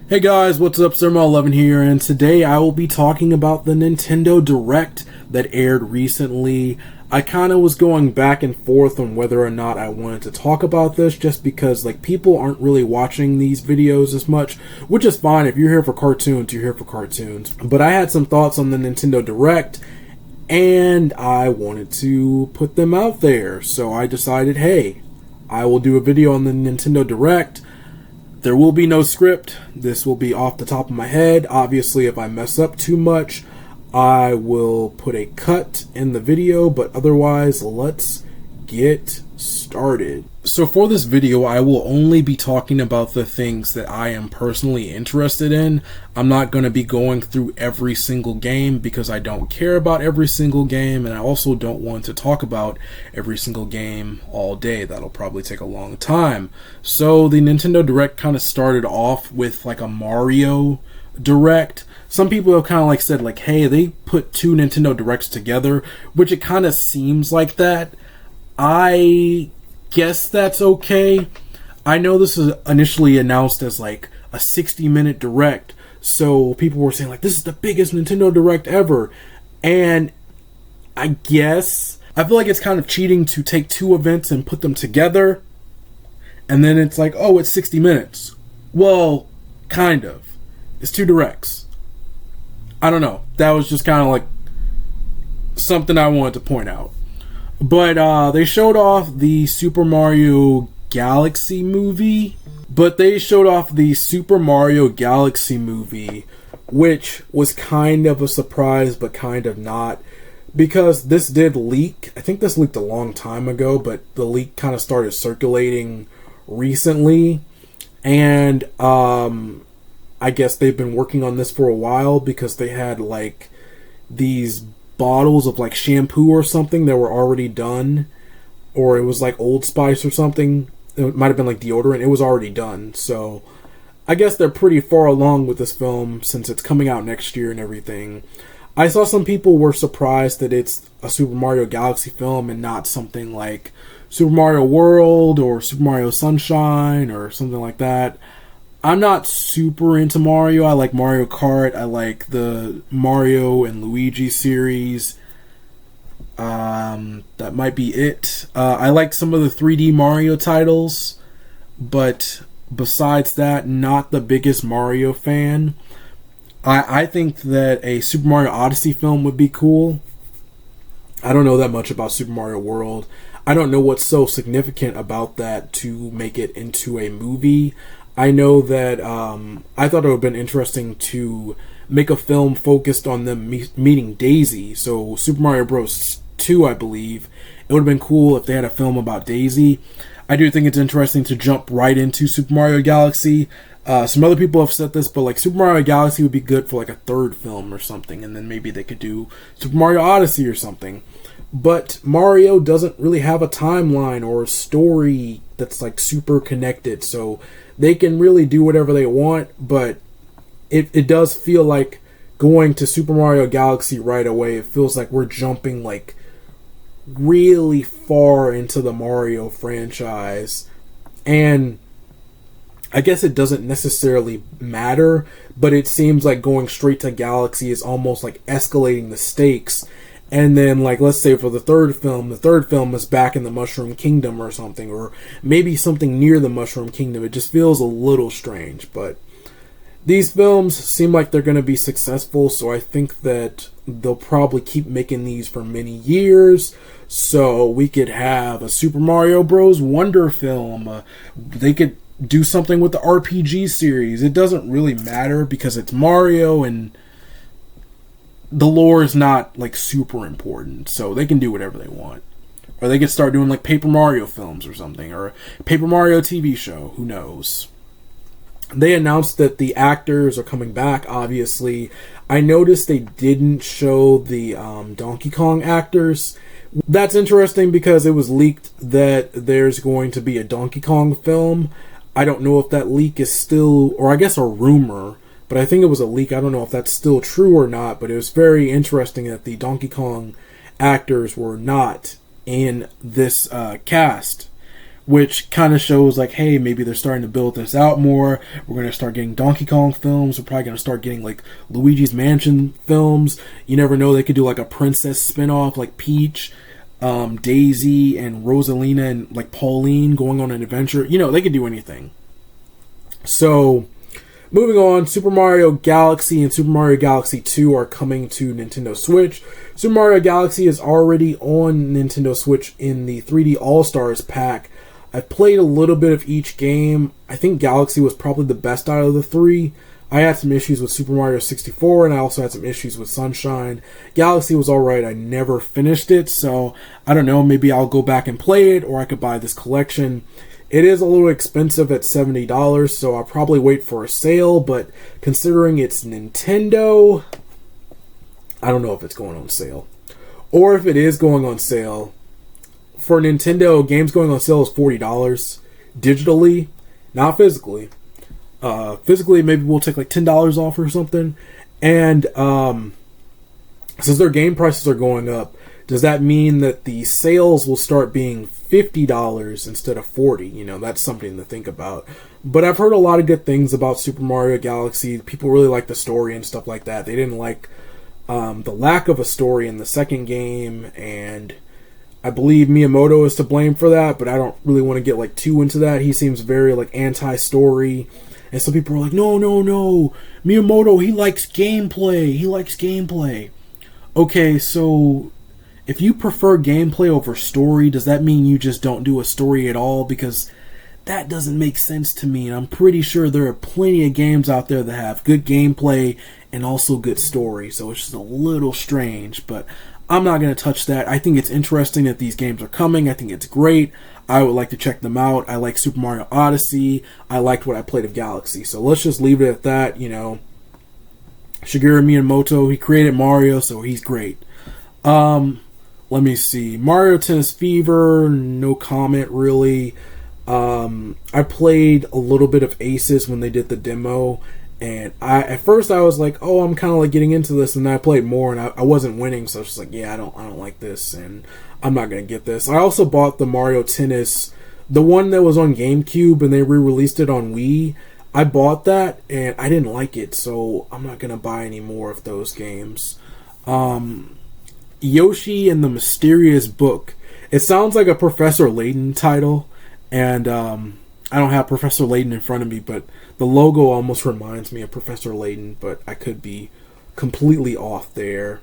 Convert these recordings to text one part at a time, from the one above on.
Hey guys, what's up? Surma11 here, and today I will be talking about the Nintendo Direct that aired recently. I kind of was going back and forth on whether or not I wanted to talk about this, just because people aren't really watching these videos as much, which is fine. If you're here for cartoons, you're here for cartoons. But I had some thoughts on the Nintendo Direct, and I wanted to put them out there. So I decided, hey, I will do a video on the Nintendo Direct. There will be no script. This will be off the top of my head. Obviously, if I mess up too much, I will put a cut in the video, but otherwise, let's get started. So for this video, I will only be talking about the things that I am personally interested in. I'm not going to be going through every single game because I don't care about every single game, and I also don't want to talk about every single game all day. That'll probably take a long time. So the Nintendo Direct kind of started off with a Mario Direct. Some people have kind of said hey, they put two Nintendo Directs together, which it kind of seems like that. I guess that's okay. I know this is initially announced as a 60-minute Direct, so people were saying this is the biggest Nintendo Direct ever, and I guess I feel like it's kind of cheating to take two events and put them together, and then it's oh, it's 60 minutes. Well, kind of. It's two Directs. I don't know. That was just kind of something I wanted to point out. But they showed off the Super Mario Galaxy movie. Which was kind of a surprise, but kind of not. Because this did leak. I think this leaked a long time ago, but the leak kind of started circulating recently. And I guess they've been working on this for a while because they had these bottles of shampoo or something that were already done, or it was Old Spice or something. It might have been deodorant. It was already done. So I guess they're pretty far along with this film since it's coming out next year and everything. I saw some people were surprised that it's a Super Mario Galaxy film and not something like Super Mario World or Super Mario Sunshine or something like that. I'm not super into Mario. I like Mario Kart. I like the Mario and Luigi series. That might be it. I like some of the 3D Mario titles, but besides that, not the biggest Mario fan. I think that a Super Mario Odyssey film would be cool. I don't know that much about Super Mario World. I don't know what's so significant about that to make it into a movie. I know that I thought it would have been interesting to make a film focused on them meeting Daisy. So Super Mario Bros. 2, I believe. It would have been cool if they had a film about Daisy. I do think it's interesting to jump right into Super Mario Galaxy. Some other people have said this, but Super Mario Galaxy would be good for a third film or something. And then maybe they could do Super Mario Odyssey or something. But Mario doesn't really have a timeline or a story that's super connected. So they can really do whatever they want, but it does feel like going to Super Mario Galaxy right away. It feels like we're jumping really far into the Mario franchise. And I guess it doesn't necessarily matter, but it seems like going straight to Galaxy is almost escalating the stakes. And then, let's say for the third film is back in the Mushroom Kingdom or something, or maybe something near the Mushroom Kingdom. It just feels a little strange, but these films seem like they're going to be successful, so I think that they'll probably keep making these for many years, so we could have a Super Mario Bros. Wonder film. They could do something with the RPG series. It doesn't really matter because it's Mario and the lore is not super important, so they can do whatever they want. Or they could start doing Paper Mario films or something, or a Paper Mario TV show, who knows. They announced that the actors are coming back, obviously. I noticed they didn't show the Donkey Kong actors. That's interesting because it was leaked that there's going to be a Donkey Kong film. I don't know if that leak is still, or I guess a rumor, but I think it was a leak. I don't know if that's still true or not, but it was very interesting that the Donkey Kong actors were not in this cast. which kind of shows like, hey, maybe they're starting to build this out more. We're going to start getting Donkey Kong films. We're probably going to start getting like Luigi's Mansion films. You never know, they could do like a princess spin-off like Peach, Daisy, and Rosalina, and like Pauline going on an adventure. You know, they could do anything. So, moving on, Super Mario Galaxy and Super Mario Galaxy 2 are coming to Nintendo Switch. Super Mario Galaxy is already on Nintendo Switch in the 3D All-Stars pack. I've played a little bit of each game. I think Galaxy was probably the best out of the three. I had some issues with Super Mario 64, and I also had some issues with Sunshine. Galaxy was alright. I never finished it, so I don't know. Maybe I'll go back and play it, or I could buy this collection. It is a little expensive at $70, so I'll probably wait for a sale, but considering it's Nintendo, I don't know if it's going on sale. Or if it is going on sale, for Nintendo, games going on sale is $40 digitally, not physically. Physically, maybe we'll take like $10 off or something. And since their game prices are going up, does that mean that the sales will start being $50 instead of $40? You know, that's something to think about. But I've heard a lot of good things about Super Mario Galaxy. People really like the story and stuff like that. They didn't like the lack of a story in the second game, and I believe Miyamoto is to blame for that, but I don't really want to get like too into that. He seems very like anti-story, and some people are like, no, Miyamoto, he likes gameplay. Okay, so if you prefer gameplay over story, does that mean you just don't do a story at all? Because that doesn't make sense to me, and I'm pretty sure there are plenty of games out there that have good gameplay and also good story, so it's just a little strange, but I'm not going to touch that. I think it's interesting that these games are coming. I think it's great. I would like to check them out. I like Super Mario Odyssey. I liked what I played of Galaxy, so let's just leave it at that. You know, Shigeru Miyamoto, he created Mario, so he's great. Let me see. Mario Tennis Fever, no comment really. I played a little bit of Aces when they did the demo, and at first I was like, oh, I'm kind of like getting into this, and then I played more, and I wasn't winning, so I was just like, yeah, I don't like this, and I'm not gonna get this. I also bought the Mario Tennis, the one that was on GameCube, and they re-released it on Wii. I bought that, and I didn't like it, so I'm not gonna buy any more of those games. Yoshi and the Mysterious Book. It sounds like a Professor Layton title, and I don't have Professor Layton in front of me, but the logo almost reminds me of Professor Layton, but I could be completely off there.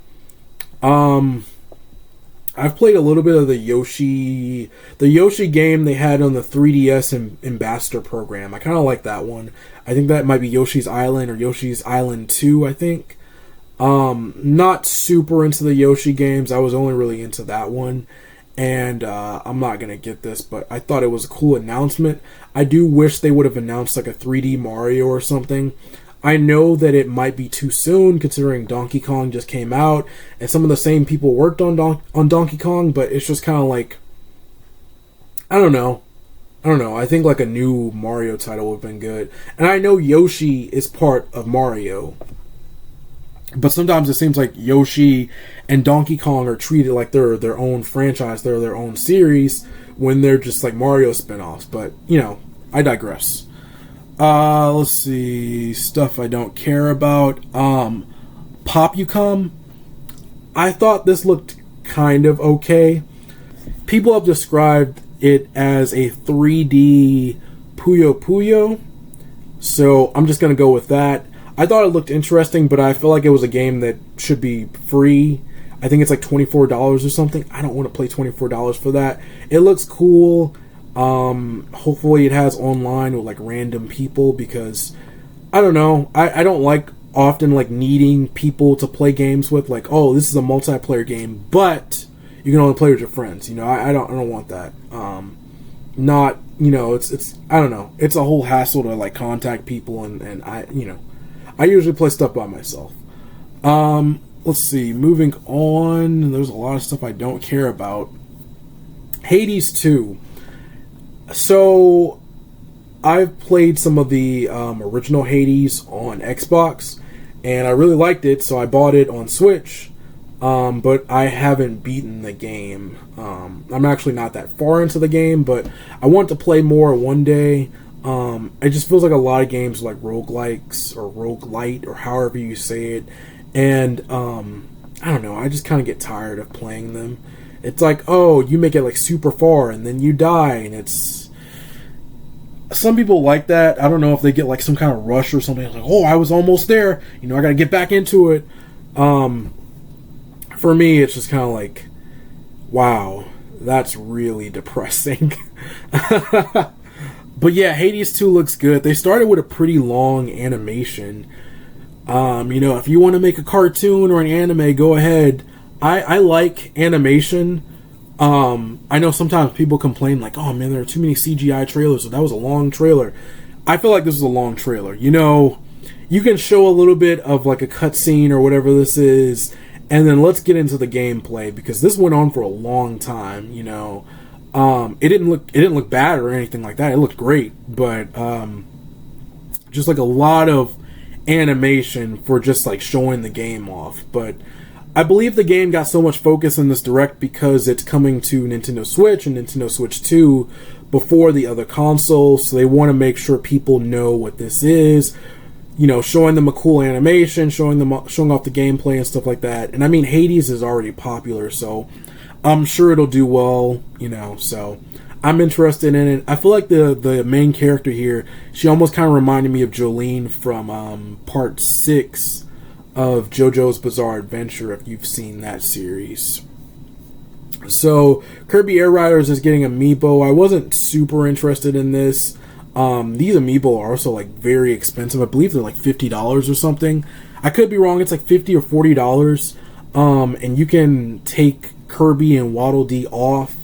I've played a little bit of the Yoshi game they had on the 3DS Ambassador program. I kind of like that one. I think that might be Yoshi's Island or Yoshi's Island 2, I think. Not super into the Yoshi games. I was only really into that one. And I'm not going to get this, but I thought it was a cool announcement. I do wish they would have announced like a 3D Mario or something. I know that it might be too soon considering Donkey Kong just came out and some of the same people worked on Donkey Kong, but it's just kind of like, I don't know. I think like a new Mario title would have been good. And I know Yoshi is part of Mario, but sometimes it seems like Yoshi and Donkey Kong are treated like they're their own franchise, they're their own series, when they're just like Mario spin-offs. But, you know, I digress. Let's see. Stuff I don't care about. POPUCOM. I thought this looked kind of okay. People have described it as a 3D Puyo Puyo, so I'm just going to go with that. I thought it looked interesting, but I feel like it was a game that should be free. I think it's like $24 or something. I don't want to play $24 for that. It looks cool. Hopefully it has online with like random people, because I don't know. I don't like often like needing people to play games with. Like, oh, this is a multiplayer game, but you can only play with your friends. You know, I don't want that. Not, you know, it's I don't know. It's a whole hassle to like contact people, and I usually play stuff by myself. Let's see. Moving on. There's a lot of stuff I don't care about. Hades 2. So, I've played some of the original Hades on Xbox, and I really liked it, so I bought it on Switch. but I haven't beaten the game. I'm actually not that far into the game, but I want to play more one day. It just feels like a lot of games like roguelikes or roguelite or however you say it, and I don't know, I just kind of get tired of playing them. It's like, oh, you make it like super far and then you die, and it's... Some people like that. I don't know if they get like some kind of rush or something. Like, oh, I was almost there. I gotta get back into it. For me, it's just kind of like, wow, that's really depressing. But yeah, Hades 2 looks good. They started with a pretty long animation. If you want to make a cartoon or an anime, go ahead. I like animation. I know sometimes people complain like, oh man, there are too many CGI trailers, so that was a long trailer. I feel like this is a long trailer. You can show a little bit of like a cutscene or whatever this is, and then let's get into the gameplay, because this went on for a long time. It didn't look bad or anything like that. It looked great, but just like a lot of animation for just like showing the game off. But I believe the game got so much focus in this direct because it's coming to Nintendo Switch and Nintendo Switch 2 before the other consoles, so they want to make sure people know what this is. Showing them a cool animation, showing off the gameplay and stuff like that. And I mean, Hades is already popular, so I'm sure it'll do well. So I'm interested in it. I feel like the main character here, she almost kind of reminded me of Jolene from Part 6 of JoJo's Bizarre Adventure, if you've seen that series. So Kirby Air Riders is getting amiibo. I wasn't super interested in this. These amiibo are also like very expensive. I believe they're like $50 or something. I could be wrong. It's like $50 or $40. And you can take Kirby and Waddle Dee off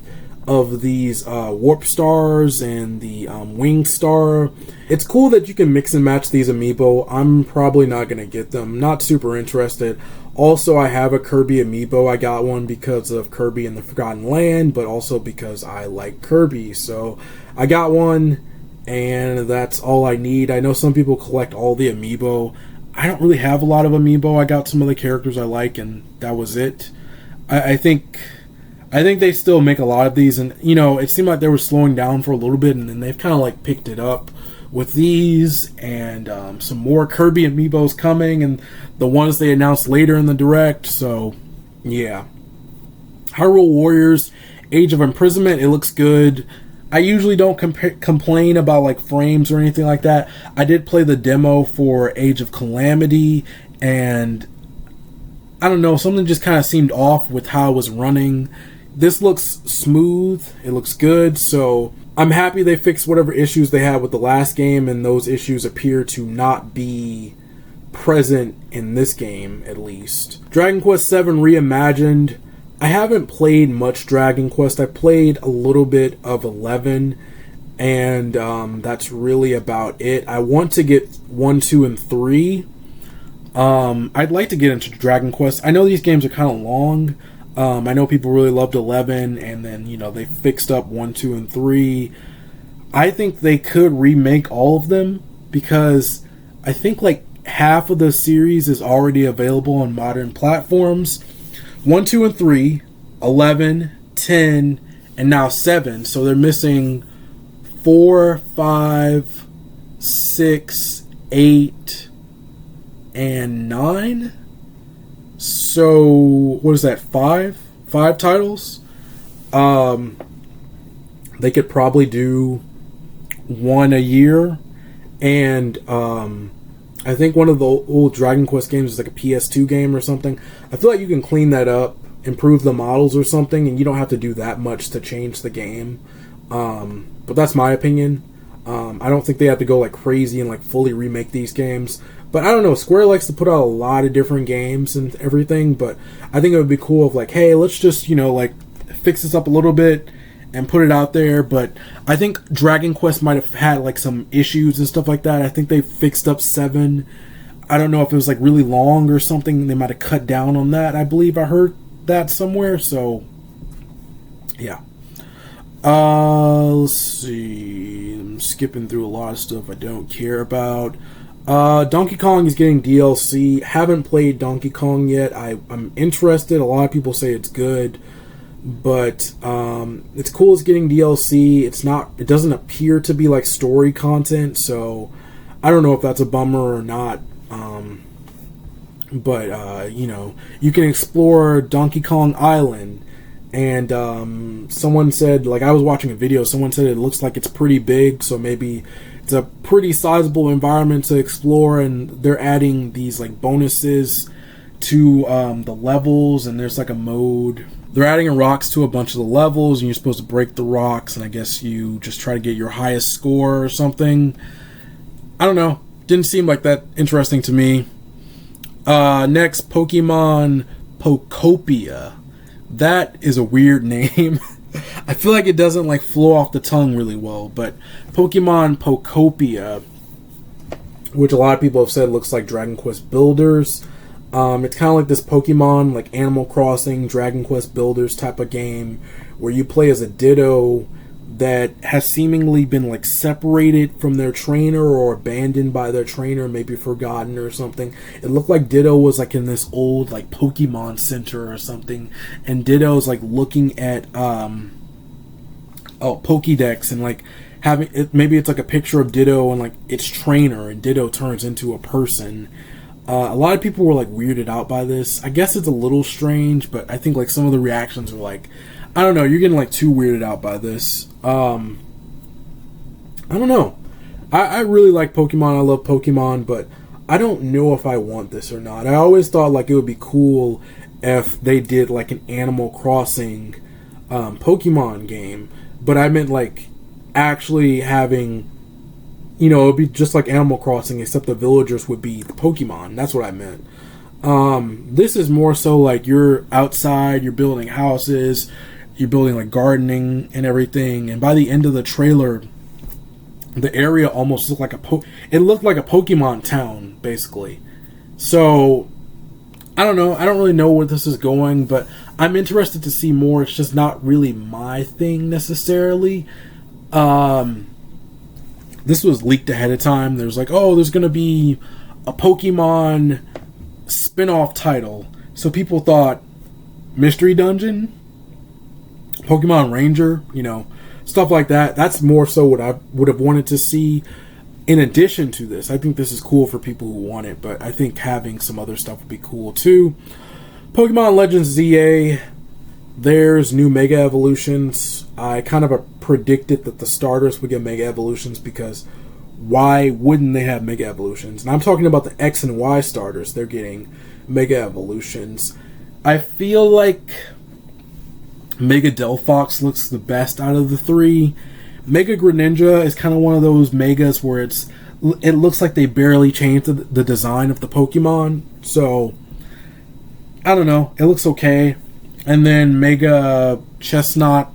of these Warp Stars and the Wing Star. It's cool that you can mix and match these amiibo. I'm probably not going to get them. Not super interested. Also, I have a Kirby amiibo. I got one because of Kirby and the Forgotten Land, but also because I like Kirby. So I got one, and that's all I need. I know some people collect all the amiibo. I don't really have a lot of amiibo. I got some of the characters I like, and that was it. I think they still make a lot of these, and it seemed like they were slowing down for a little bit, and then they've kind of like picked it up with these, and some more Kirby amiibos coming, and the ones they announced later in the direct. So yeah, Hyrule Warriors Age of Imprisonment, it looks good. I usually don't complain about like frames or anything like that. I did play the demo for Age of Calamity, and I don't know, something just kind of seemed off with how it was running. This looks smooth, it looks good, so I'm happy they fixed whatever issues they had with the last game, and those issues appear to not be present in this game, at least. Dragon Quest VII Reimagined. I haven't played much Dragon Quest. I played a little bit of 11, and that's really about it. I want to get 1, 2, and 3. I'd like to get into Dragon Quest. I know these games are kind of long. I know people really loved 11, and then, they fixed up 1, 2, and 3. I think they could remake all of them, because I think like half of the series is already available on modern platforms. 1, 2, and 3, 11, 10, and now 7. So they're missing 4, 5, 6, 8, and 9. So what is that? 5 titles. They could probably do one a year, and I think one of the old Dragon Quest games is like a PS2 game or something. I feel like you can clean that up, improve the models or something, and you don't have to do that much to change the game. But that's my opinion. I don't think they have to go like crazy and like fully remake these games. But I don't know, Square likes to put out a lot of different games and everything, but I think it would be cool if like, hey, let's just, like fix this up a little bit and put it out there. But I think Dragon Quest might have had like some issues and stuff like that. I think they fixed up 7. I don't know if it was like really long or something. They might have cut down on that. I believe I heard that somewhere. So yeah. Let's see. I'm skipping through a lot of stuff I don't care about. Donkey Kong is getting DLC. Haven't played Donkey Kong yet. I'm interested. A lot of people say it's good, but it's cool. It's getting DLC. It doesn't appear to be like story content, so I don't know if that's a bummer or not. But you can explore Donkey Kong Island, and someone said, like, I was watching a video. Someone said it looks like it's pretty big, so maybe it's a pretty sizable environment to explore, and they're adding these like bonuses to the levels, and there's like a mode. They're adding rocks to a bunch of the levels, and you're supposed to break the rocks, and I guess you just try to get your highest score or something. I don't know. Didn't seem like that interesting to me. Next, Pokemon Pokopia. That is a weird name. I feel like it doesn't like flow off the tongue really well, but Pokemon Pokopia, which a lot of people have said looks like Dragon Quest Builders. It's kind of like this Pokemon, like Animal Crossing, Dragon Quest Builders type of game, where you play as a Ditto that has seemingly been like separated from their trainer or abandoned by their trainer, maybe forgotten or something. It looked like Ditto was like in this old like Pokemon Center or something, and Ditto's like looking at Pokédex and like having it, maybe it's like a picture of Ditto and like its trainer, and Ditto turns into a person. A lot of people were like weirded out by this. I guess it's a little strange, but I think like some of the reactions were like, I don't know, you're getting like too weirded out by this. I don't know. I really like Pokemon. I love Pokemon, but I don't know if I want this or not. I always thought like it would be cool if they did like an Animal Crossing Pokemon game, but I meant like actually having, it would be just like Animal Crossing, except the villagers would be the Pokemon. That's what I meant. This is more so like you're outside, you're building houses, you're building like gardening and everything, and by the end of the trailer, the area almost looked like it looked like a Pokemon town, basically. So I don't know. I don't really know where this is going, but I'm interested to see more. It's just not really my thing necessarily. This was leaked ahead of time. There's like, there's gonna be a Pokemon spin-off title. So people thought Mystery Dungeon, Pokemon Ranger, stuff like that. That's more so what I would have wanted to see in addition to this. I think this is cool for people who want it, but I think having some other stuff would be cool too. Pokemon Legends ZA, there's new Mega Evolutions. I kind of predicted that the starters would get Mega Evolutions, because why wouldn't they have Mega Evolutions? And I'm talking about the X and Y starters. They're getting Mega Evolutions. I feel like Mega Delphox looks the best out of the three. Mega Greninja is kind of one of those Megas where it looks like they barely changed the design of the Pokemon. So, I don't know. It looks okay. And then Mega Chestnut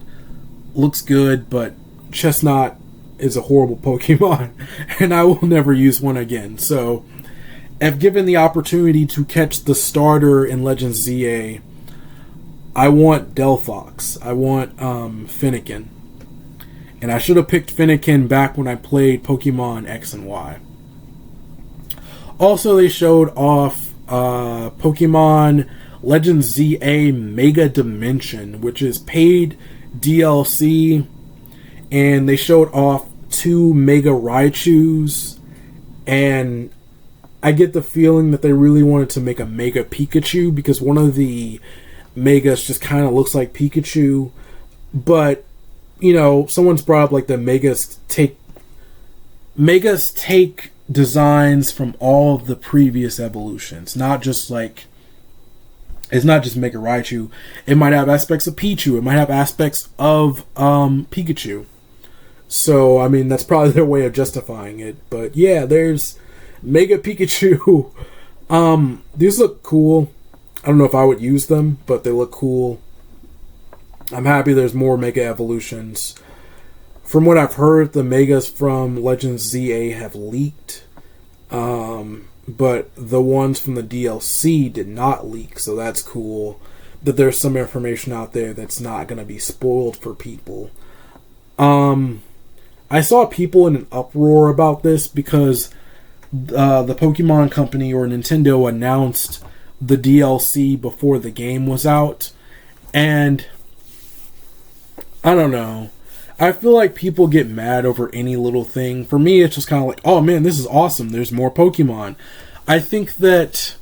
looks good, but Chestnut is a horrible Pokemon, and I will never use one again. So, if given the opportunity to catch the starter in Legends ZA, I want Delphox. I want Fennekin. And I should have picked Fennekin back when I played Pokemon X and Y. Also, they showed off Pokemon Legends ZA Mega Dimension, which is paid DLC. And they showed off 2 Mega Raichus. And I get the feeling that they really wanted to make a Mega Pikachu, because one of the Megas just kind of looks like Pikachu. But, someone's brought up like the Megas take designs from all of the previous evolutions. Not just like, it's not just Mega Raichu. It might have aspects of Pichu. It might have aspects of Pikachu. So, I mean, that's probably their way of justifying it. But yeah, there's Mega Pikachu. These look cool. I don't know if I would use them, but they look cool. I'm happy there's more Mega Evolutions. From what I've heard, the Megas from Legends ZA have leaked. But the ones from the DLC did not leak, so that's cool. That there's some information out there that's not going to be spoiled for people. I saw people in an uproar about this because the Pokemon Company or Nintendo announced the DLC before the game was out, and I don't know. I feel like people get mad over any little thing. For me, it's just kind of like, oh man, this is awesome. There's more Pokemon. I think that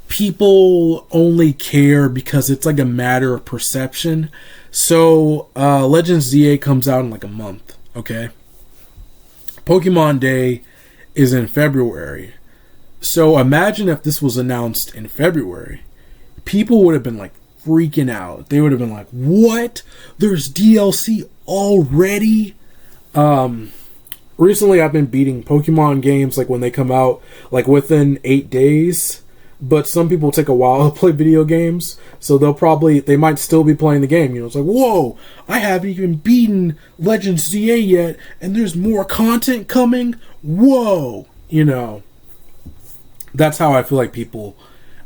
people only care because it's like a matter of perception. So, Legends ZA comes out in like a month, okay? Pokemon Day is in February. So imagine if this was announced in February. People would have been like freaking out. They would have been like, what? There's DLC already? Recently I've been beating Pokemon games like when they come out like within 8 days. But some people take a while to play video games, so they might still be playing the game. You know, it's like, whoa, I haven't even beaten Legends ZA yet, and there's more content coming. Whoa, you know, that's how I feel like people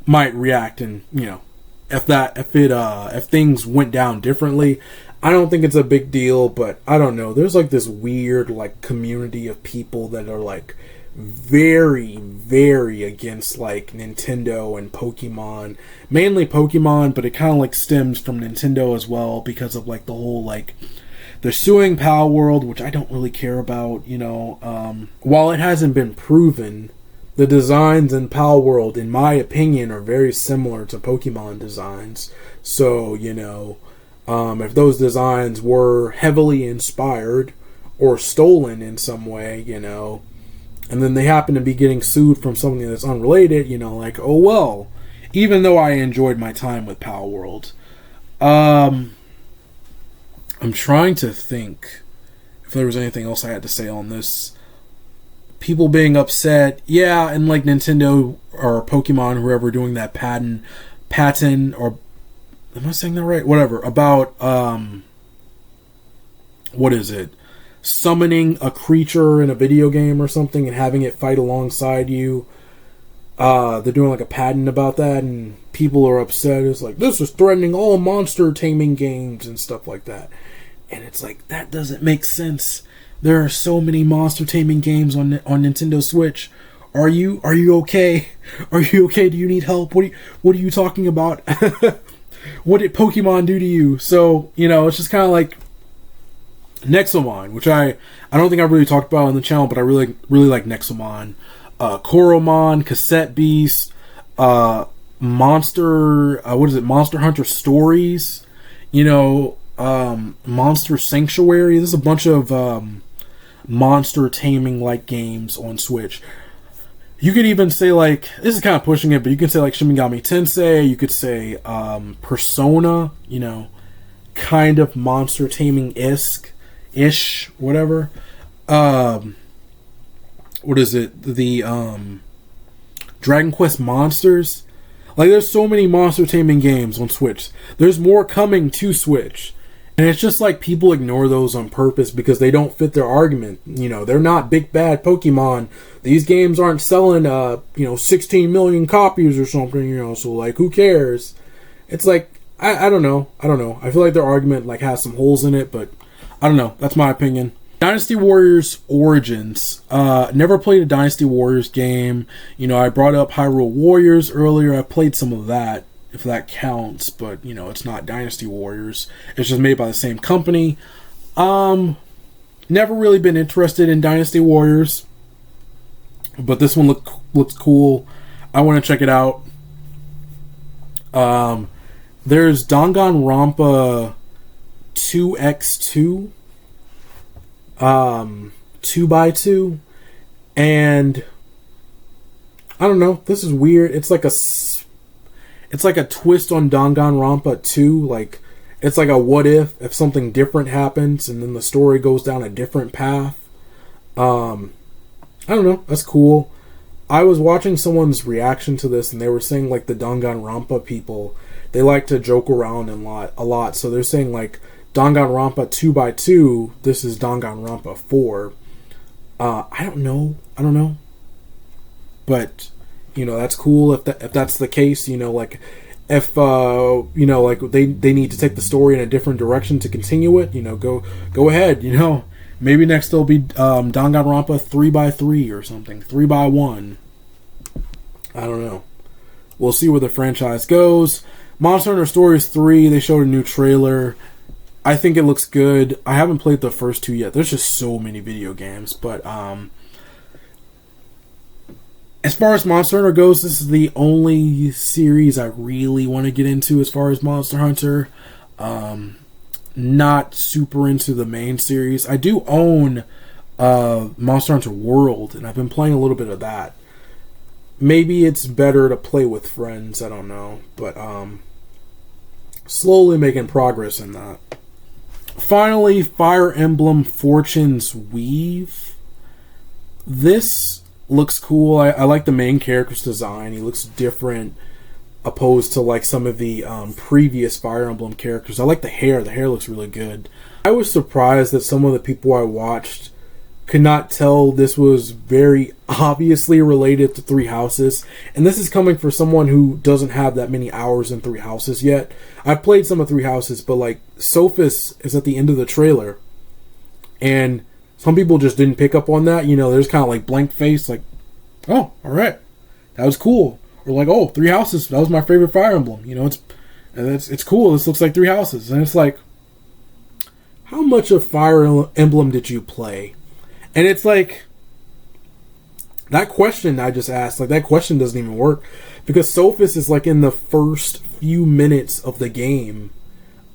might react. And you know, if things went down differently, I don't think it's a big deal. But I don't know. There's like this weird like community of people that are like very, very against like Nintendo and Pokemon, mainly Pokemon, but it kind of like stems from Nintendo as well because of like the whole like they're suing Pal World, which I don't really care about. You know, while it hasn't been proven, the designs in Pal World, in my opinion, are very similar to Pokemon designs. So you know, if those designs were heavily inspired or stolen in some way, you know, and then they happen to be getting sued from something that's unrelated, you know, like, oh well, even though I enjoyed my time with Pal World. I'm trying to think if there was anything else I had to say on this. People being upset, yeah, and like Nintendo or Pokemon, whoever doing that patent, or am I saying that right? Whatever, about, what is it? Summoning a creature in a video game or something and having it fight alongside you. They're doing like a patent about that, and people are upset. It's like, this is threatening all monster taming games and stuff like that. And it's like, that doesn't make sense. There are so many monster taming games on Nintendo Switch. Are you okay? Are you okay? Do you need help? What are you talking about? What did Pokemon do to you? So, you know, it's just kind of like Nexomon, which I don't think I've really talked about on the channel, but I really like Nexomon. Koromon, Cassette Beast, Monster Hunter Stories, you know, Monster Sanctuary. There's a bunch of monster taming like games on Switch. You could even say like, this is kind of pushing it, but you could say like Shin Megami Tensei, you could say Persona, you know, kind of monster taming ish, whatever. What is it? The Dragon Quest Monsters. Like, there's so many monster taming games on Switch. There's more coming to Switch. And it's just like people ignore those on purpose because they don't fit their argument. You know, they're not big bad Pokemon. These games aren't selling 16 million copies or something, you know, so like who cares? It's like I don't know. I feel like their argument like has some holes in it, but I don't know. That's my opinion. Dynasty Warriors Origins. Never played a Dynasty Warriors game. You know, I brought up Hyrule Warriors earlier. I played some of that, if that counts, but you know, it's not Dynasty Warriors. It's just made by the same company. Never really been interested in Dynasty Warriors, but this one looks cool. I want to check it out. There's Danganronpa 2x2, 2x2, and I don't know. This is weird. It's like a twist on Danganronpa 2. Like, it's like a what if something different happens and then the story goes down a different path. I don't know. That's cool. I was watching someone's reaction to this and they were saying like the Danganronpa people, they like to joke around a lot. So they're saying like Danganronpa 2x2, this is Danganronpa 4. I don't know. But you know, that's cool if that's the case. You know, like if like they need to take the story in a different direction to continue it. You know, go ahead. You know, Maybe next there'll be Danganronpa 3x3 or something, 3x1. I don't know. We'll see where the franchise goes. Monster Hunter Stories 3, they showed a new trailer. I think it looks good. I haven't played the first two yet. There's just so many video games. But as far as Monster Hunter goes, this is the only series I really want to get into as far as Monster Hunter. Not super into the main series. I do own Monster Hunter World, and I've been playing a little bit of that. Maybe it's better to play with friends, I don't know. But slowly making progress in that. Finally, Fire Emblem Fortune's Weave. This looks cool. I like the main character's design. He looks different opposed to like some of the previous Fire Emblem characters. I like the hair. The hair looks really good. I was surprised that some of the people I watched could not tell this was very obviously related to Three Houses. And this is coming from someone who doesn't have that many hours in Three Houses yet. I've played some of Three Houses, but like Sophus is at the end of the trailer. And some people just didn't pick up on that. You know, there's kind of like blank face, like, oh, alright. That was cool. Or like, oh, Three Houses, that was my favorite Fire Emblem. You know, it's cool. This looks like Three Houses. And it's like, how much of Fire Emblem did you play? And it's like, that question I just asked, like, that question doesn't even work. Because Sophus is like in the first few minutes of the game.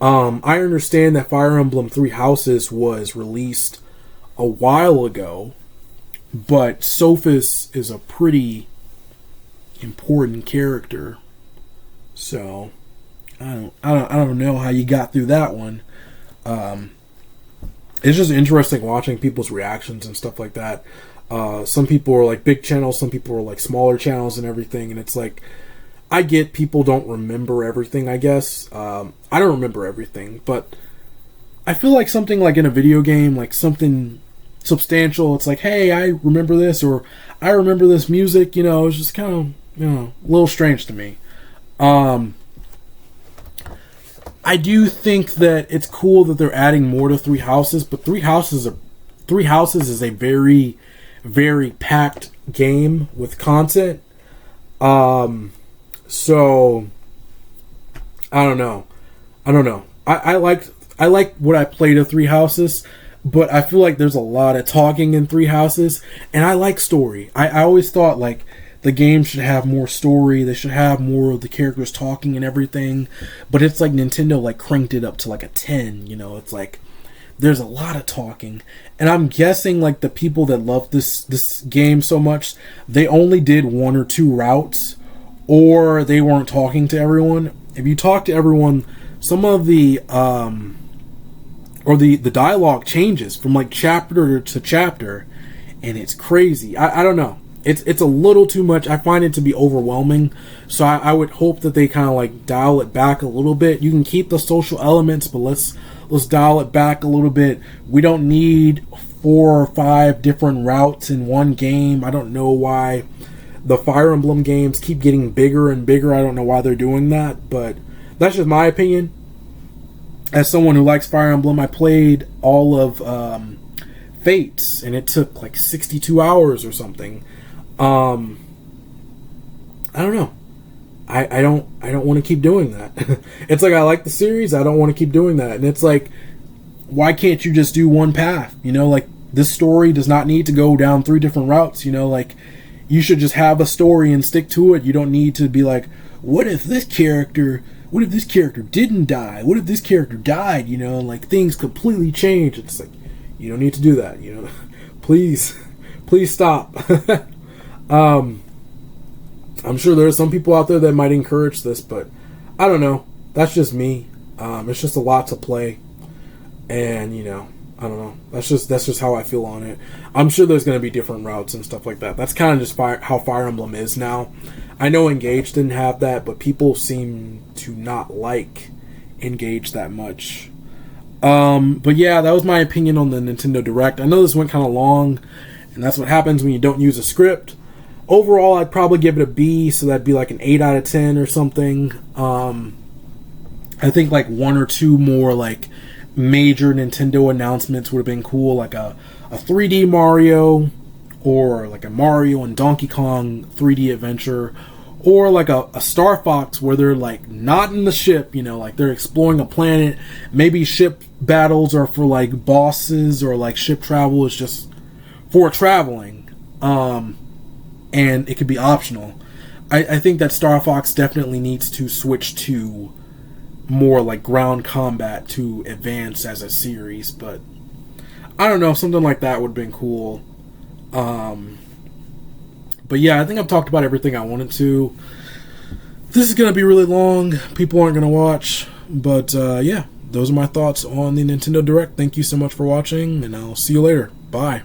I understand that Fire Emblem Three Houses was released a while ago. But Sophus is a pretty important character, so I don't know how you got through that one. It's just interesting watching people's reactions and stuff like that. Some people are like big channels, some people are like smaller channels and everything, and it's like, I get people don't remember everything, I guess. I don't remember everything, but I feel like something like in a video game, like something substantial, it's like, hey, I remember this, or I remember this music, you know, it's just kind of, you know, a little strange to me. I do think that it's cool that they're adding more to Three Houses, but Three Houses is a very, very packed game with content. So I don't know. I like what I played of Three Houses, but I feel like there's a lot of talking in Three Houses, and I like story. I always thought like the game should have more story. They should have more of the characters talking and everything. But it's like Nintendo like cranked it up to like a 10, you know. It's like there's a lot of talking. And I'm guessing like the people that love this game so much, they only did one or two routes, or they weren't talking to everyone. If you talk to everyone, some of the the dialogue changes from like chapter to chapter, and it's crazy. I don't know. It's a little too much. I find it to be overwhelming. So I would hope that they kind of like dial it back a little bit. You can keep the social elements, but let's dial it back a little bit. We don't need 4 or 5 different routes in one game. I don't know why the Fire Emblem games keep getting bigger and bigger. I don't know why they're doing that, but that's just my opinion. As someone who likes Fire Emblem, I played all of Fates, and it took like 62 hours or something. I don't know. I don't want to keep doing that. It's like I like the series, I don't want to keep doing that. And it's like, why can't you just do one path? You know, like this story does not need to go down 3 different routes, you know, like you should just have a story and stick to it. You don't need to be like, what if this character didn't die? What if this character died? You know, like things completely change. It's like, you don't need to do that, you know. Please stop. I'm sure there are some people out there that might encourage this, but I don't know. That's just me. It's just a lot to play, and you know, I don't know. That's just how I feel on it. I'm sure there's going to be different routes and stuff like that. That's kind of just how Fire Emblem is now. I know Engage didn't have that, but people seem to not like Engage that much. But yeah, that was my opinion on the Nintendo Direct. I know this went kind of long, and that's what happens when you don't use a script. Overall, I'd probably give it a B, so that'd be like an 8 out of 10 or something. I think like 1 or 2 more like major Nintendo announcements would have been cool, like a 3D Mario, or like a Mario and Donkey Kong 3D adventure, or like a Star Fox where they're like not in the ship, you know, like they're exploring a planet. Maybe ship battles are for like bosses, or like ship travel is just for traveling, and it could be optional. I think that Star Fox definitely needs to switch to more like ground combat to advance as a series, but I don't know, something like that would have been cool. But yeah, I think I've talked about everything I wanted to. This is going to be really long. People aren't going to watch. But yeah, those are my thoughts on the Nintendo Direct. Thank you so much for watching, and I'll see you later. Bye.